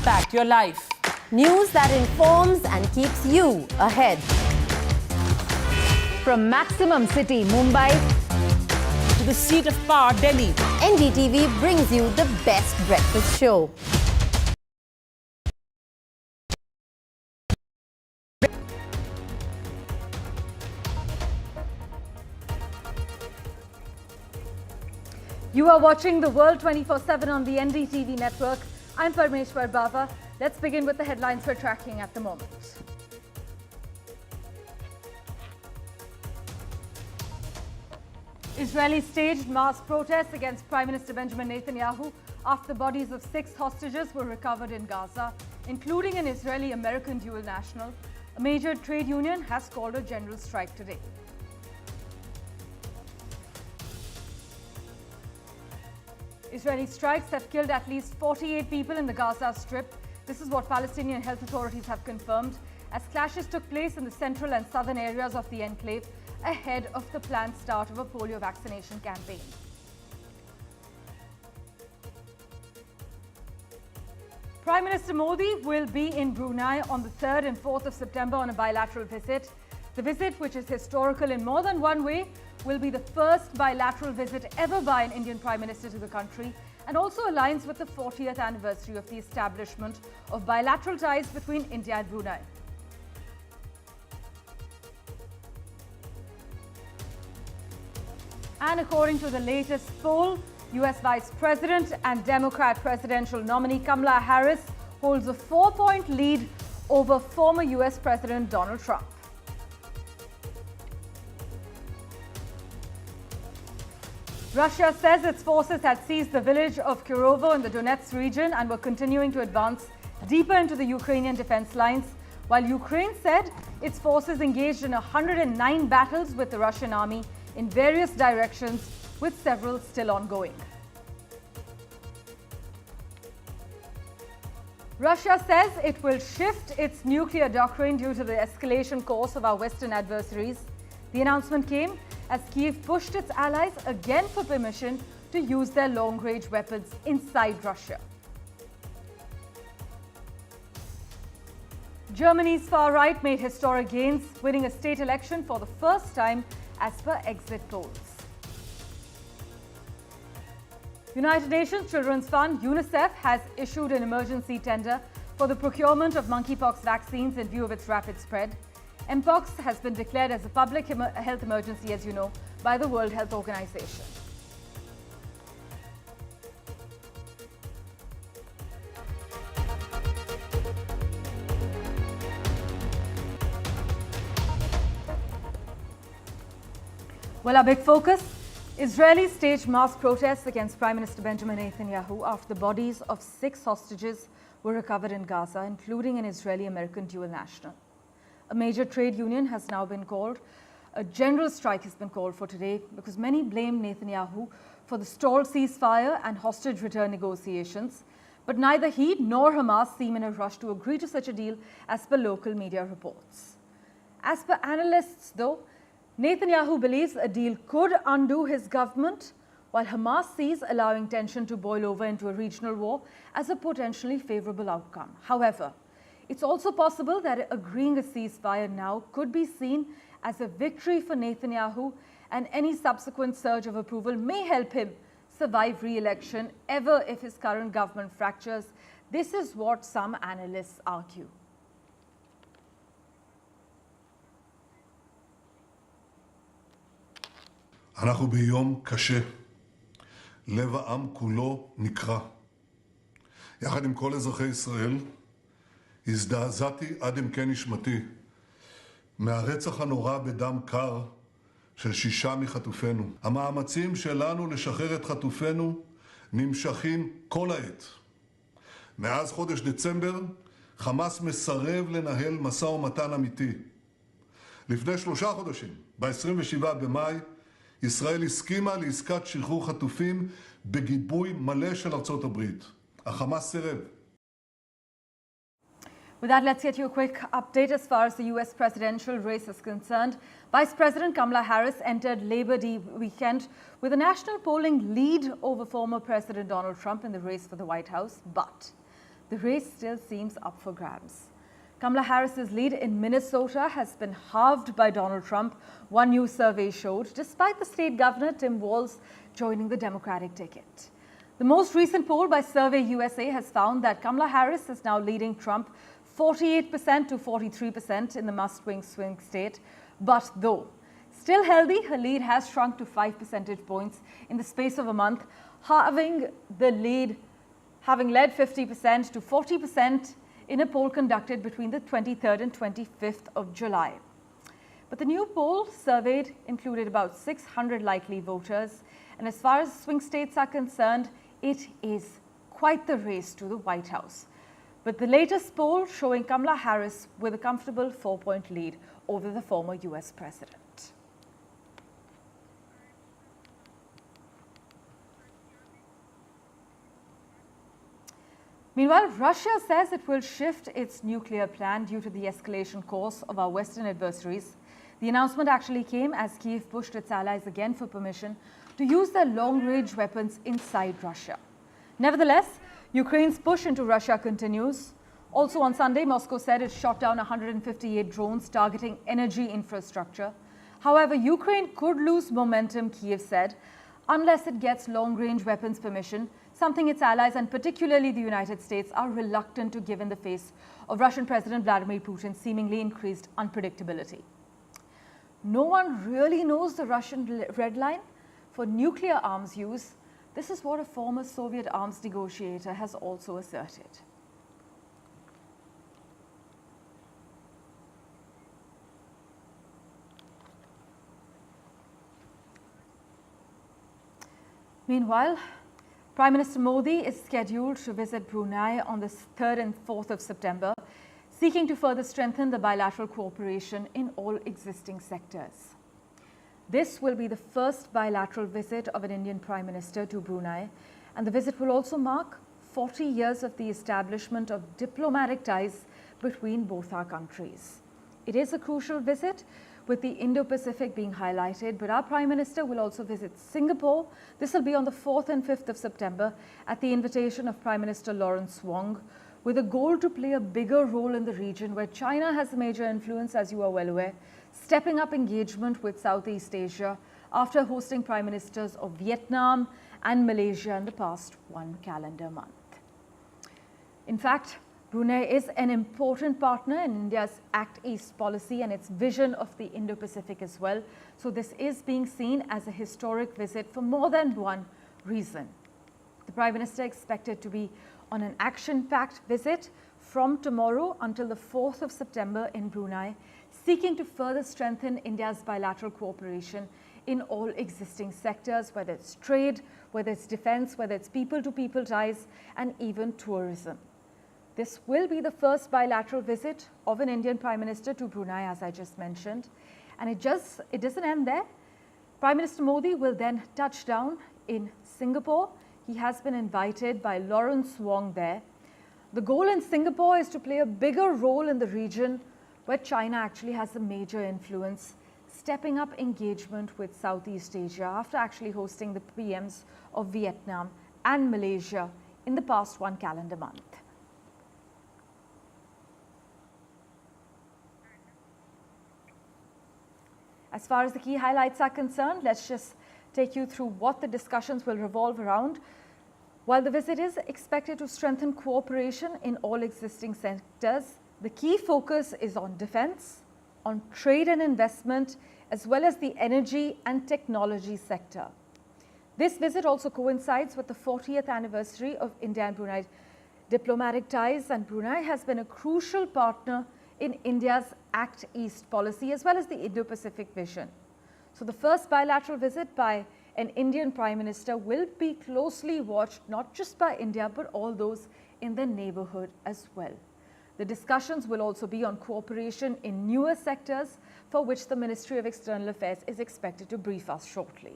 impact your life. News that informs and keeps you ahead. From maximum city, Mumbai, To the seat of power, Delhi. NDTV brings you the best breakfast show. you are watching The World 24/7 on the NDTV network. I'm Parmeshwar Bava. Let's begin with the headlines we're tracking at the moment. Israeli staged mass protests against Prime Minister Benjamin Netanyahu after the bodies of 6 hostages were recovered in Gaza, including an Israeli-American dual national. A major trade union has called a general strike today. Israeli strikes have killed at least 48 people in the Gaza Strip. This is what Palestinian health authorities have confirmed, as clashes took place in the central and southern areas of the enclave ahead of the planned start of a polio vaccination campaign. Prime Minister Modi will be in Brunei on the 3rd and 4th of September on a bilateral visit. The visit, which is historical in more than one way, will be the first bilateral visit ever by an Indian Prime Minister to the country, and also aligns with the 40th anniversary of the establishment of bilateral ties between India and Brunei. And according to the latest poll, US Vice President and Democrat presidential nominee Kamala Harris holds a 4-point lead over former US President Donald Trump. Russia says its forces had seized the village of Kirovo in the Donetsk region and were continuing to advance deeper into the Ukrainian defense lines, while Ukraine said its forces engaged in 109 battles with the Russian army in various directions, with several still ongoing. Russia says it will shift its nuclear doctrine due to the escalation course of our Western adversaries. The announcement came as Kyiv pushed its allies again for permission to use their long-range weapons inside Russia. Germany's far right made historic gains, winning a state election for the first time as per exit polls. United Nations Children's Fund, UNICEF, has issued an emergency tender for the procurement of monkeypox vaccines in view of its rapid spread. Mpox has been declared as a public health emergency, as you know, by the World Health Organization. Well, our big focus, Israeli staged mass protests against Prime Minister Benjamin Netanyahu after the bodies of 6 hostages were recovered in Gaza, including an Israeli-American dual national. A major trade union has now been called. A general strike has been called for today because many blame Netanyahu for the stalled ceasefire and hostage return negotiations. But neither he nor Hamas seem in a rush to agree to such a deal, as per local media reports. As per analysts, though, Netanyahu believes a deal could undo his government, while Hamas sees allowing tension to boil over into a regional war as a potentially favorable outcome. However, it's also possible that agreeing a ceasefire now could be seen as a victory for Netanyahu, and any subsequent surge of approval may help him survive re-election ever if his current government fractures. This is what some analysts argue. אנחנו ביום קשה. לב העם כולו נקרע. יחד עם כל אזרחי ישראל, הזדעזעתי עד עמקי נשמתי מהרצח הנורא בדם קר של 6 מחטופינו. המאמצים שלנו לשחרר את חטופינו נמשכים כל העת. מאז חודש דצמבר, חמאס מסרב לנהל משא ומתן אמיתי. לפני 3 חודשים, ב-27 במאי, ישראל הסכימה לעסקת שחרור חטופים בגיבוי מלא של ארצות הברית. החמאס סירב. With that, let's get you a quick update as far as the US presidential race is concerned. Vice President Kamala Harris entered Labor Day weekend with a national polling lead over former President Donald Trump in the race for the White House. But the race still seems up for grabs. Kamala Harris's lead in Minnesota has been halved by Donald Trump, one new survey showed, despite the state governor, Tim Walz, joining the Democratic ticket. The most recent poll by Survey USA has found that Kamala Harris is now leading Trump 48% to 43% in the must-win swing state. But though still healthy, her lead has shrunk to 5 percentage points in the space of a month, having led 50% to 40% in a poll conducted between the 23rd and 25th of July. But the new poll surveyed included about 600 likely voters, and as far as swing states are concerned, it is quite the race to the White House. But the latest poll showing Kamala Harris with a comfortable 4-point lead over the former US president. Meanwhile, Russia says it will shift its nuclear plan due to the escalation course of our Western adversaries. The announcement actually came as Kyiv pushed its allies again for permission to use their long-range weapons inside Russia. Nevertheless, Ukraine's push into Russia continues. Also on Sunday, Moscow said it shot down 158 drones targeting energy infrastructure. However, Ukraine could lose momentum, Kyiv said, unless it gets long-range weapons permission, something its allies and particularly the United States are reluctant to give in the face of Russian President Vladimir Putin's seemingly increased unpredictability. No one really knows the Russian red line for nuclear arms use. This is what a former Soviet arms negotiator has also asserted. Meanwhile, Prime Minister Modi is scheduled to visit Brunei on the 3rd and 4th of September, seeking to further strengthen the bilateral cooperation in all existing sectors. This will be the first bilateral visit of an Indian Prime Minister to Brunei, and the visit will also mark 40 years of the establishment of diplomatic ties between both our countries. It is a crucial visit, with the Indo-Pacific being highlighted, but our Prime Minister will also visit Singapore. This will be on the 4th and 5th of September at the invitation of Prime Minister Lawrence Wong, with a goal to play a bigger role in the region where China has a major influence, as you are well aware, stepping up engagement with Southeast Asia after hosting Prime Ministers of Vietnam and Malaysia in the past one calendar month. In fact, Brunei is an important partner in India's Act East policy and its vision of the Indo-Pacific as well. So this is being seen as a historic visit for more than one reason. The Prime Minister expected to be on an action-packed visit from tomorrow until the 4th of September in Brunei, seeking to further strengthen India's bilateral cooperation in all existing sectors, whether it's trade, whether it's defense, whether it's people-to-people ties, and even tourism. This will be the first bilateral visit of an Indian Prime Minister to Brunei, as I just mentioned. And it doesn't end there. Prime Minister Modi will then touch down in Singapore. He has been invited by Lawrence Wong there. The goal in Singapore is to play a bigger role in the region where China actually has a major influence, stepping up engagement with Southeast Asia after actually hosting the PMs of Vietnam and Malaysia in the past one calendar month. As far as the key highlights are concerned, let's just take you through what the discussions will revolve around. While the visit is expected to strengthen cooperation in all existing sectors, the key focus is on defense, on trade and investment, as well as the energy and technology sector. This visit also coincides with the 40th anniversary of India and Brunei diplomatic ties, and Brunei has been a crucial partner in India's Act East policy as well as the Indo-Pacific vision. So the first bilateral visit by an Indian Prime Minister will be closely watched not just by India but all those in the neighborhood as well. The discussions will also be on cooperation in newer sectors for which the Ministry of External Affairs is expected to brief us shortly.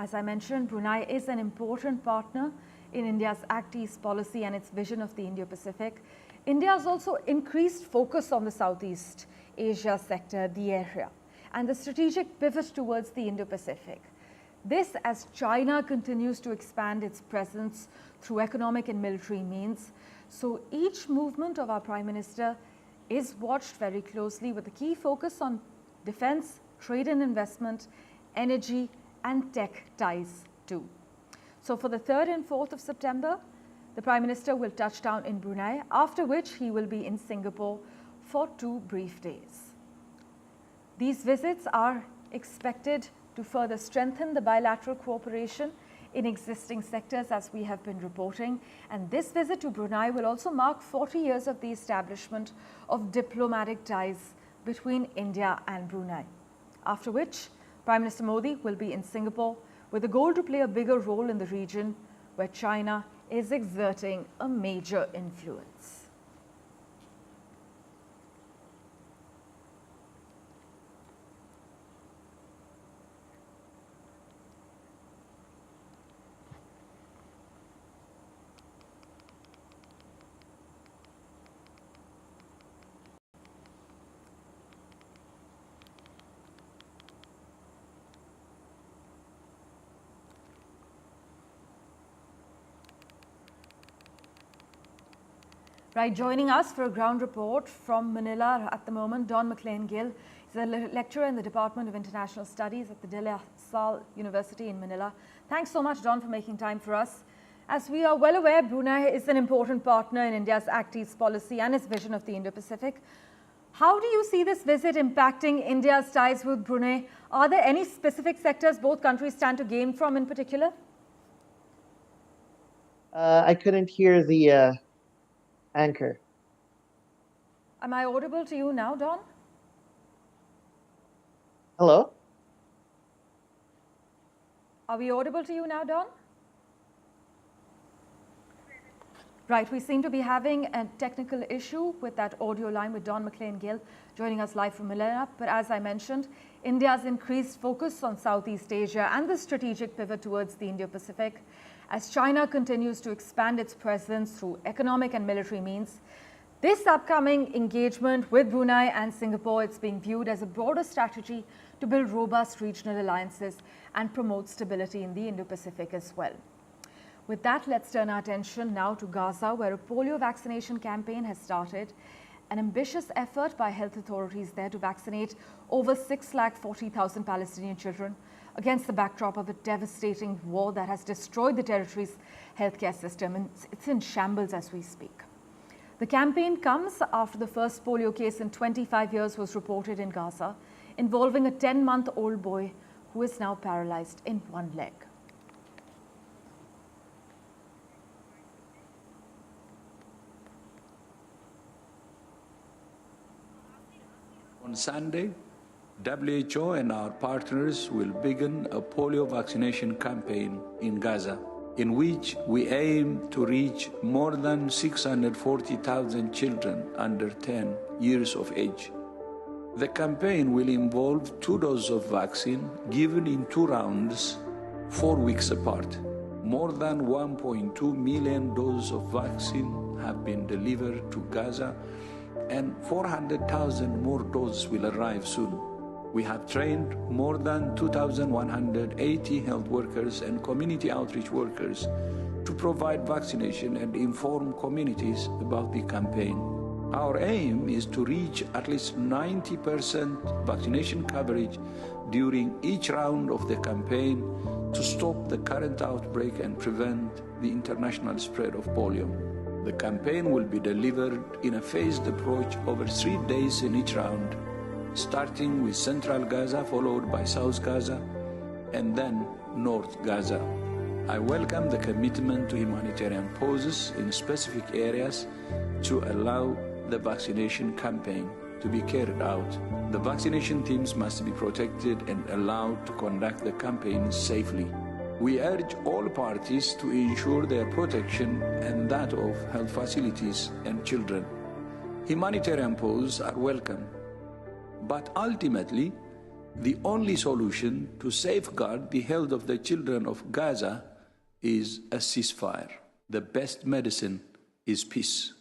As I mentioned, Brunei is an important partner in India's Act East policy and its vision of the Indo-Pacific, India has also increased focus on the Southeast Asia sector, the area, and the strategic pivot towards the Indo-Pacific. This as China continues to expand its presence through economic and military means. So each movement of our Prime Minister is watched very closely with a key focus on defense, trade and investment, energy and tech ties too. So for the 3rd and 4th of September, the Prime Minister will touch down in Brunei, after which he will be in Singapore for 2 brief days. These visits are expected to further strengthen the bilateral cooperation in existing sectors, as we have been reporting. And this visit to Brunei will also mark 40 years of the establishment of diplomatic ties between India and Brunei. After which, Prime Minister Modi will be in Singapore with a goal to play a bigger role in the region where China is exerting a major influence. Right, joining us for a ground report from Manila at the moment, Don McLean-Gill. He's a lecturer in the Department of International Studies at the De La Salle University in Manila. Thanks so much, Don, for making time for us. As we are well aware, Brunei is an important partner in India's Act East policy and its vision of the Indo-Pacific. How do you see this visit impacting India's ties with Brunei? Are there any specific sectors both countries stand to gain from in particular? I couldn't hear the anchor. Am I audible to you now, Don? Hello? Are we audible to you now, Don? Right, we seem to be having a technical issue with that audio line with Don McLean-Gill joining us live from Manila. But as I mentioned, India's increased focus on Southeast Asia and the strategic pivot towards the Indo-Pacific as China continues to expand its presence through economic and military means. This upcoming engagement with Brunei and Singapore, it's being viewed as a broader strategy to build robust regional alliances and promote stability in the Indo-Pacific as well. With that, let's turn our attention now to Gaza, where a polio vaccination campaign has started. An ambitious effort by health authorities there to vaccinate over 640,000 Palestinian children against the backdrop of a devastating war that has destroyed the territory's healthcare system, and it's in shambles as we speak. The campaign comes after the first polio case in 25 years was reported in Gaza, involving a 10-month-old boy who is now paralyzed in one leg. On Sunday, WHO and our partners will begin a polio vaccination campaign in Gaza, in which we aim to reach more than 640,000 children under 10 years of age. The campaign will involve 2 doses of vaccine given in 2 rounds, 4 weeks apart. More than 1.2 million doses of vaccine have been delivered to Gaza, and 400,000 more doses will arrive soon. We have trained more than 2,180 health workers and community outreach workers to provide vaccination and inform communities about the campaign. Our aim is to reach at least 90% vaccination coverage during each round of the campaign to stop the current outbreak and prevent the international spread of polio. The campaign will be delivered in a phased approach over 3 days in each round, starting with Central Gaza, followed by South Gaza, and then North Gaza. I welcome the commitment to humanitarian pauses in specific areas to allow the vaccination campaign to be carried out. The vaccination teams must be protected and allowed to conduct the campaign safely. We urge all parties to ensure their protection and that of health facilities and children. Humanitarian pauses are welcome, but ultimately, the only solution to safeguard the health of the children of Gaza is a ceasefire. The best medicine is peace.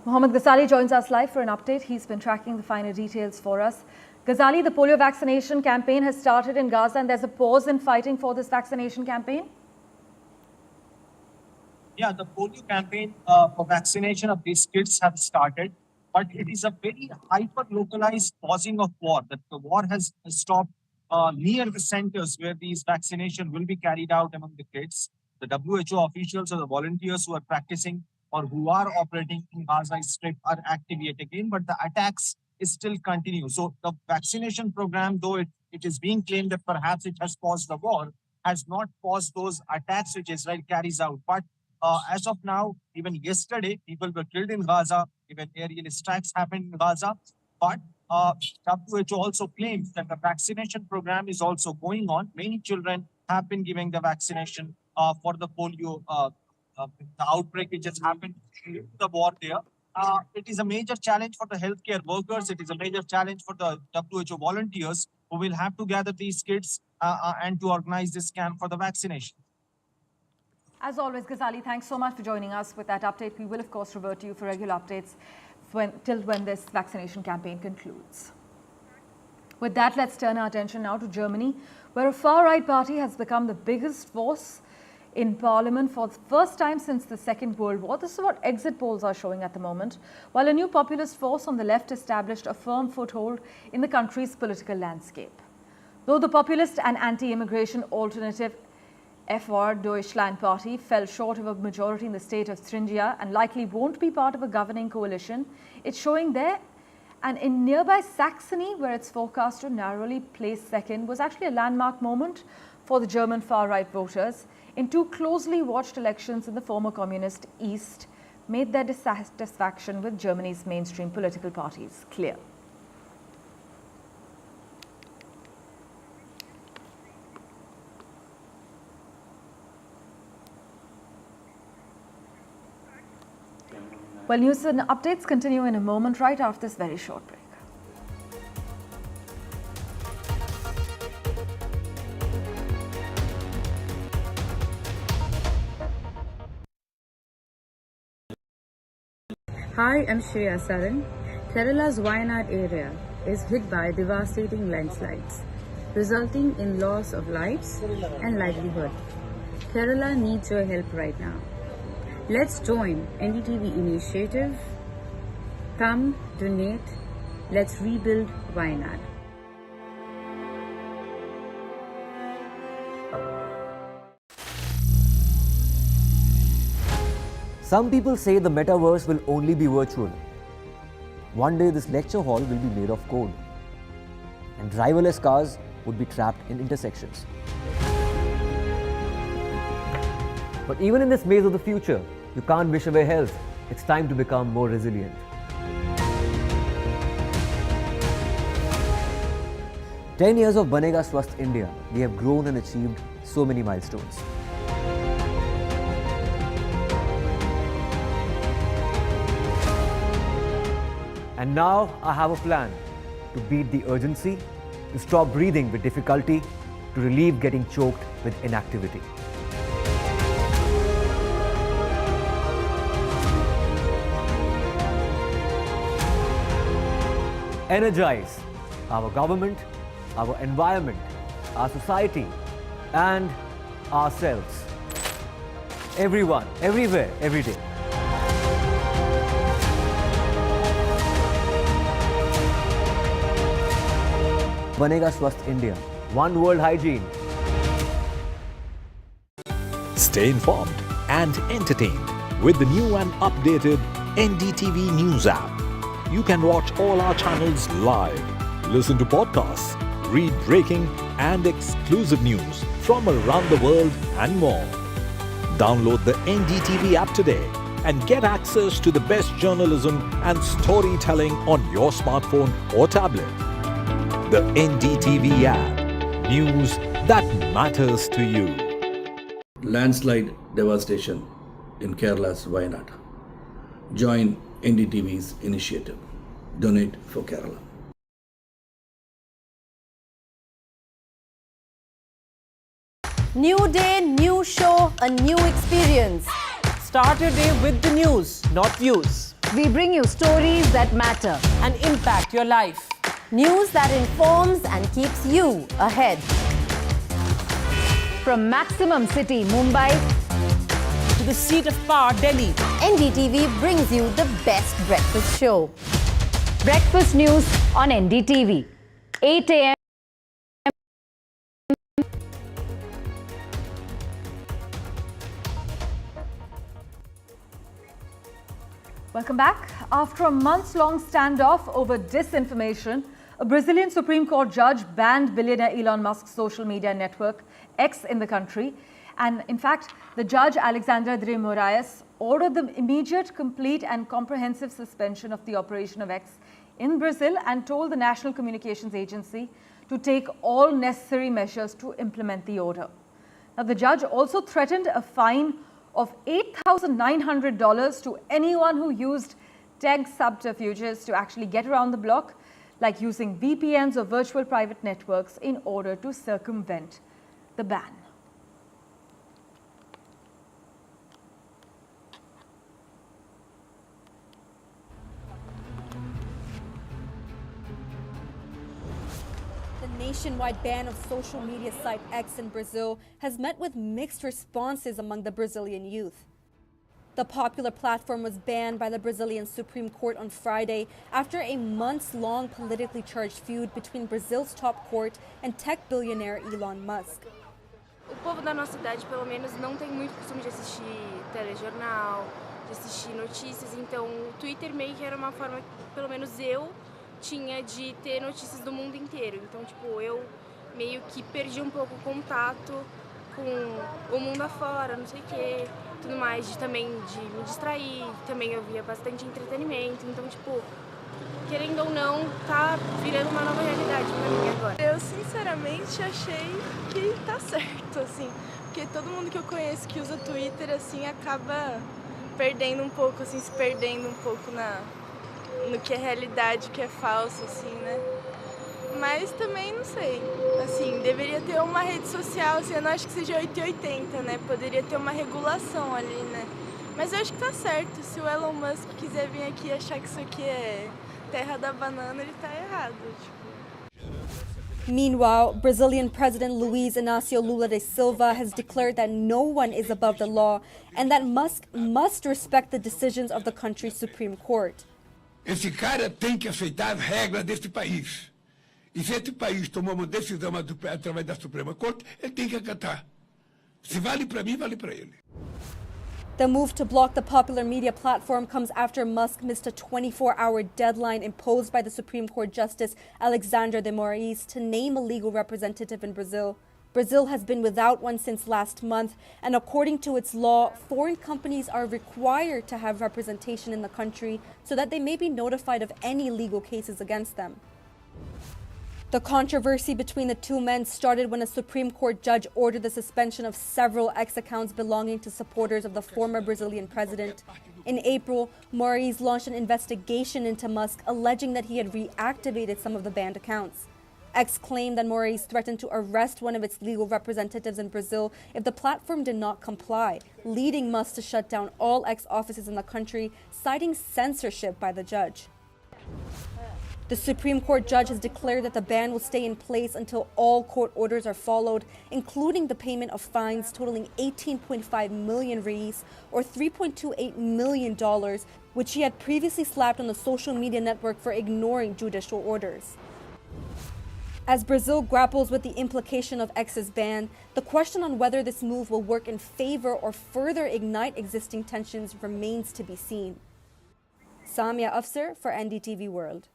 Mohammed Ghazali joins us live for an update. He's been tracking the finer details for us. Ghazali, the polio vaccination campaign has started in Gaza and there's a pause in fighting for this vaccination campaign. Yeah, the polio campaign for vaccination of these kids have started, but it is a very hyper-localized pausing of war. That the war has stopped near the centers where these vaccination will be carried out among the kids. The WHO officials or the volunteers who are practicing or who are operating in Gaza Strip are active yet again, but the attacks is still continue. So the vaccination program, though it is being claimed that perhaps it has paused the war, has not paused those attacks which Israel carries out. But as of now, even yesterday, people were killed in Gaza, even aerial strikes happened in Gaza. But WHO also claims that the vaccination program is also going on. Many children have been giving the vaccination for the polio, the outbreak which has happened in the war there. It is a major challenge for the healthcare workers. It is a major challenge for the WHO volunteers who will have to gather these kids and to organize this camp for the vaccination. As always, Ghazali, thanks so much for joining us with that update. We will, of course, revert to you for regular updates till when this vaccination campaign concludes. With that, let's turn our attention now to Germany, where a far-right party has become the biggest force in parliament for the first time since the Second World War. This is what exit polls are showing at the moment, while a new populist force on the left established a firm foothold in the country's political landscape. Though the populist and anti-immigration alternative FR Deutschland party fell short of a majority in the state of Thuringia and likely won't be part of a governing coalition, it's showing there. And in nearby Saxony, where it's forecast to narrowly place second, was actually a landmark moment for the German far-right voters in two closely watched elections in the former communist East, made their dissatisfaction with Germany's mainstream political parties clear. Well, news and updates continue in a moment right after this very short break. Hi, I'm Shreya Saran. Kerala's Wayanad area is hit by devastating landslides, resulting in loss of lives and livelihood. Kerala needs your help right now. Let's join NDTV initiative. Come, donate. Let's rebuild Wayanad. Some people say the metaverse will only be virtual. One day this lecture hall will be made of code, and driverless cars would be trapped in intersections. But even in this maze of the future, you can't wish away health. It's time to become more resilient. 10 years of Banega Swasth India, we have grown and achieved so many milestones. And now I have a plan to beat the urgency, to stop breathing with difficulty, to relieve getting choked with inactivity. Energize our government, our environment, our society, and ourselves. Everyone, everywhere, every day. Banega Swasth India. One world hygiene. Stay informed and entertained with the new and updated NDTV News app. You can watch all our channels live, listen to podcasts, read breaking and exclusive news from around the world and more. Download the NDTV app today and get access to the best journalism and storytelling on your smartphone or tablet. The NDTV app. News that matters to you. Landslide devastation in Kerala's Wayanad. Join NDTV's initiative. Donate for Kerala. New day, new show, a new experience. Start your day with the news, not views. We bring you stories that matter. And impact your life. News that informs and keeps you ahead. From Maximum City, Mumbai, To the seat of power, Delhi. NDTV brings you the best breakfast show. Breakfast news on NDTV. 8 a.m. Welcome back. After a months-long standoff over disinformation, a Brazilian Supreme Court judge banned billionaire Elon Musk's social media network, X, in the country. And in fact, the judge, Alexandre de Moraes, ordered the immediate, complete and comprehensive suspension of the operation of X in Brazil and told the National Communications Agency to take all necessary measures to implement the order. Now, the judge also threatened a fine of $8,900 to anyone who used tech subterfuges to actually get around the block, like using VPNs or virtual private networks in order to circumvent the ban. The nationwide ban of social media site X in Brazil has met with mixed responses among the Brazilian youth. The popular platform was banned by the Brazilian Supreme Court on Friday after a months-long politically charged feud between Brazil's top court and tech billionaire Elon Musk. O povo da nossa idade, pelo menos, não tem muito costume de assistir telejornal, de assistir notícias, então o Twitter meio que era uma forma, pelo menos eu, tinha de ter notícias do mundo inteiro. Então, tipo, eu meio que perdi um pouco o contato com o mundo afora, não sei o quê, tudo mais, também de me distrair, também eu via bastante entretenimento, então, tipo, querendo ou não, tá virando uma nova realidade pra mim agora. Eu, sinceramente, achei que tá certo, assim, porque todo mundo que eu conheço que usa Twitter, assim, acaba perdendo um pouco, assim, se perdendo um pouco no que é realidade, o que é falso, assim, né? Mas também, não sei, assim, deveria ter uma rede social, assim, eu não acho que seja 880, né? Poderia ter uma regulação ali, né? Mas eu acho que tá certo, se o Elon Musk quiser vir aqui e achar que isso aqui é terra da banana, ele tá errado, tipo. Meanwhile, Brazilian President Luiz Inácio Lula da Silva has declared that no one is above the law and that Musk must respect the decisions of the country's Supreme Court. Esse cara tem que aceitar as regras deste país. E se este país tomou uma decisão através da Suprema Corte, ele tem que acatar. Se vale para mim, vale para ele. The move to block the popular media platform comes after Musk missed a 24-hour deadline imposed by the Supreme Court Justice Alexandre de Moraes to name a legal representative in Brazil. Brazil has been without one since last month, and according to its law, foreign companies are required to have representation in the country so that they may be notified of any legal cases against them. The controversy between the two men started when a Supreme Court judge ordered the suspension of several X accounts belonging to supporters of the former Brazilian president. In April, Moraes launched an investigation into Musk, alleging that he had reactivated some of the banned accounts. X claimed that Moraes threatened to arrest one of its legal representatives in Brazil if the platform did not comply, leading Musk to shut down all X offices in the country, citing censorship by the judge. The Supreme Court judge has declared that the ban will stay in place until all court orders are followed, including the payment of fines totaling 18.5 million reais, or $3.28 million, which he had previously slapped on the social media network for ignoring judicial orders. As Brazil grapples with the implication of X's ban, the question on whether this move will work in favor or further ignite existing tensions remains to be seen. Samia Afsar for NDTV World.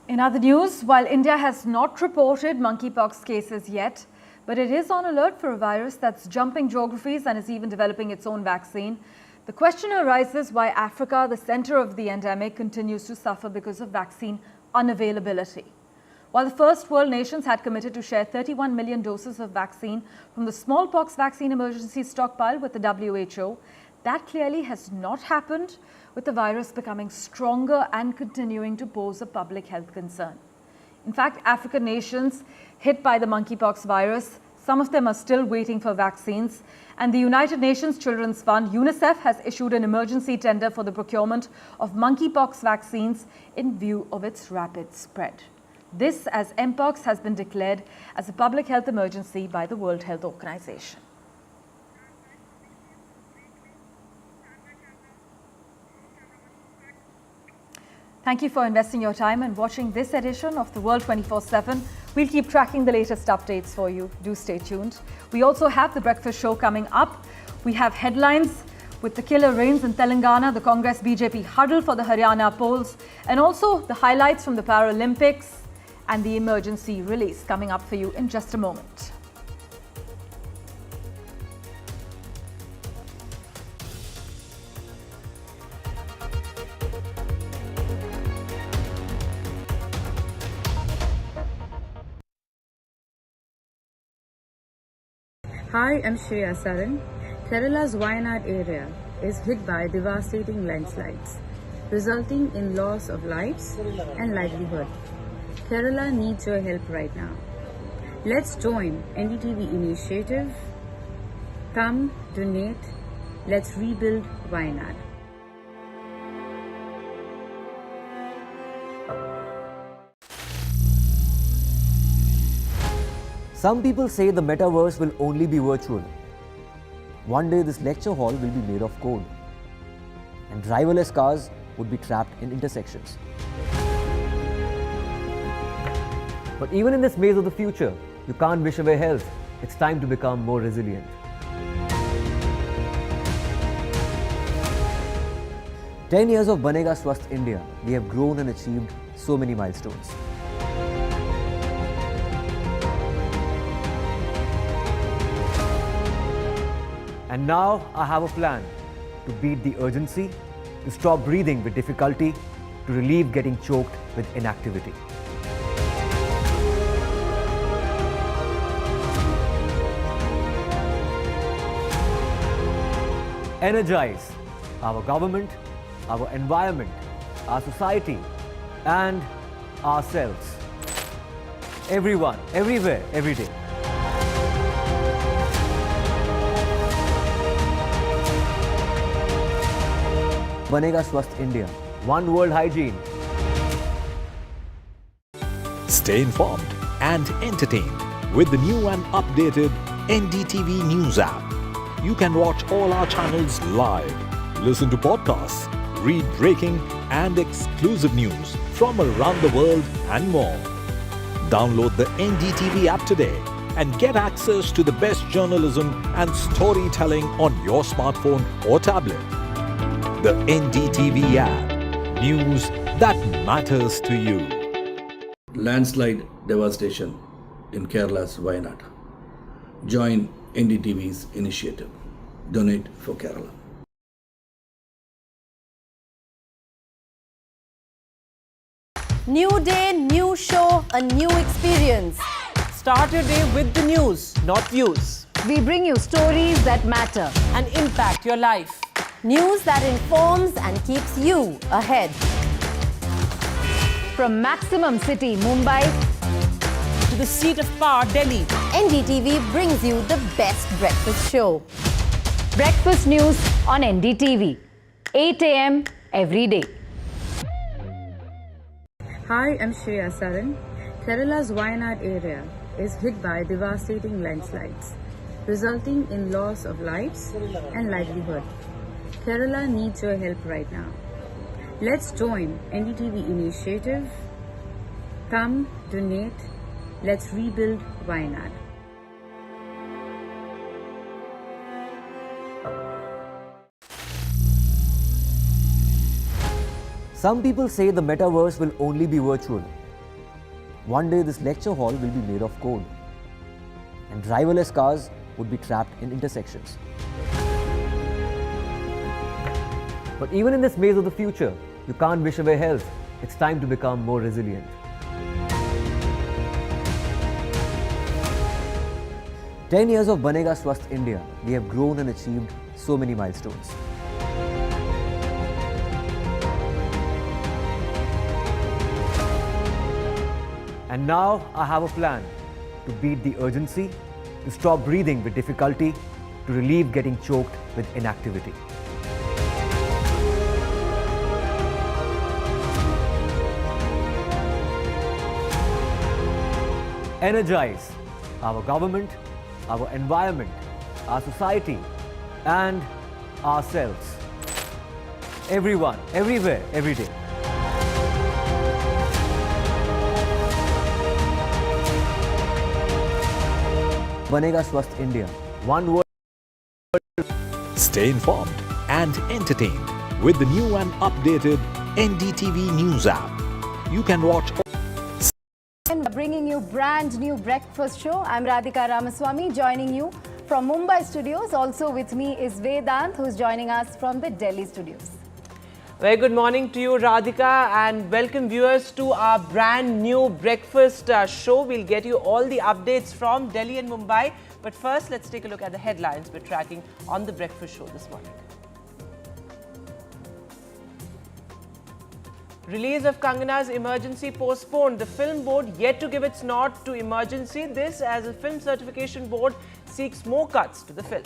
In other news, while India has not reported monkeypox cases yet, but it is on alert for a virus that's jumping geographies and is even developing its own vaccine, the question arises why Africa, the center of the endemic, continues to suffer because of vaccine unavailability. While the first world nations had committed to share 31 million doses of vaccine from the smallpox vaccine emergency stockpile with the WHO, that clearly has not happened, with the virus becoming stronger and continuing to pose a public health concern. In fact, African nations hit by the monkeypox virus, some of them are still waiting for vaccines. And the United Nations Children's Fund, UNICEF, has issued an emergency tender for the procurement of monkeypox vaccines in view of its rapid spread. This as Mpox has been declared as a public health emergency by the World Health Organization. Thank you for investing your time and watching this edition of The World 24/7. We'll keep tracking the latest updates for you. Do stay tuned. We also have The Breakfast Show coming up. We have headlines with the killer rains in Telangana, the Congress BJP huddle for the Haryana polls, and also the highlights from the Paralympics and the emergency release coming up for you in just a moment. Hi, I'm Shreya Saran. Kerala's Wayanad area is hit by devastating landslides, resulting in loss of lives and livelihood. Kerala needs your help right now. Let's join NDTV initiative. Come, donate, let's rebuild Wayanad. Some people say the metaverse will only be virtual. One day this lecture hall will be made of code, and driverless cars would be trapped in intersections. But even in this maze of the future, you can't wish away health. It's time to become more resilient. "10 years of Banega Swasth India, we have grown and achieved so many milestones. And now I have a plan to beat the urgency, to stop breathing with difficulty, to relieve getting choked with inactivity. Energize our government, our environment, our society, and ourselves. Everyone, everywhere, every day. Banega Swasth India. One world hygiene. Stay informed and entertained with the new and updated NDTV News app. You can watch all our channels live, listen to podcasts, read breaking and exclusive news from around the world and more. Download the NDTV app today and get access to the best journalism and storytelling on your smartphone or tablet. The NDTV app. News that matters to you. Landslide devastation in Kerala's Wayanad. Join NDTV's initiative. Donate for Kerala. New day, new show, a new experience. Start your day with the news, not views. We bring you stories that matter. And impact your life. News that informs and keeps you ahead. From Maximum City, Mumbai, to the seat of power, Delhi, NDTV brings you the best breakfast show. Breakfast news on NDTV, 8 a.m. every day. Hi, I'm Shreya Saran. Kerala's Wayanad area is hit by devastating landslides, resulting in loss of lives and livelihood. Kerala needs your help right now. Let's join NDTV initiative. Come, donate, let's rebuild Wayanad. Some people say the metaverse will only be virtual. One day this lecture hall will be made of code, and driverless cars would be trapped in intersections. But even in this maze of the future, you can't wish away health. It's time to become more resilient. "10 years of Banega Swasth India, we have grown and achieved so many milestones. And And now I have a plan to beat the urgency, to stop breathing with difficulty, to relieve getting choked with inactivity. Energize our government, our environment, our society, and ourselves. Everyone, everywhere, every day. Banega Swasth India. One word. Stay informed and entertained with the new and updated NDTV News app. You can watch And bringing you brand new breakfast show. I'm Radhika Ramaswamy joining you from Mumbai studios. Also with me is Vedant, who's joining us from the Delhi studios. Very good morning to you, Radhika, and welcome viewers to our brand new breakfast show. We'll get you all the updates from Delhi and Mumbai. But first, let's take a look at the headlines we're tracking on the breakfast show this morning. Release of Kangana's Emergency postponed. The film board yet to give its nod to emergency. This as the Film Certification Board seeks more cuts to the film.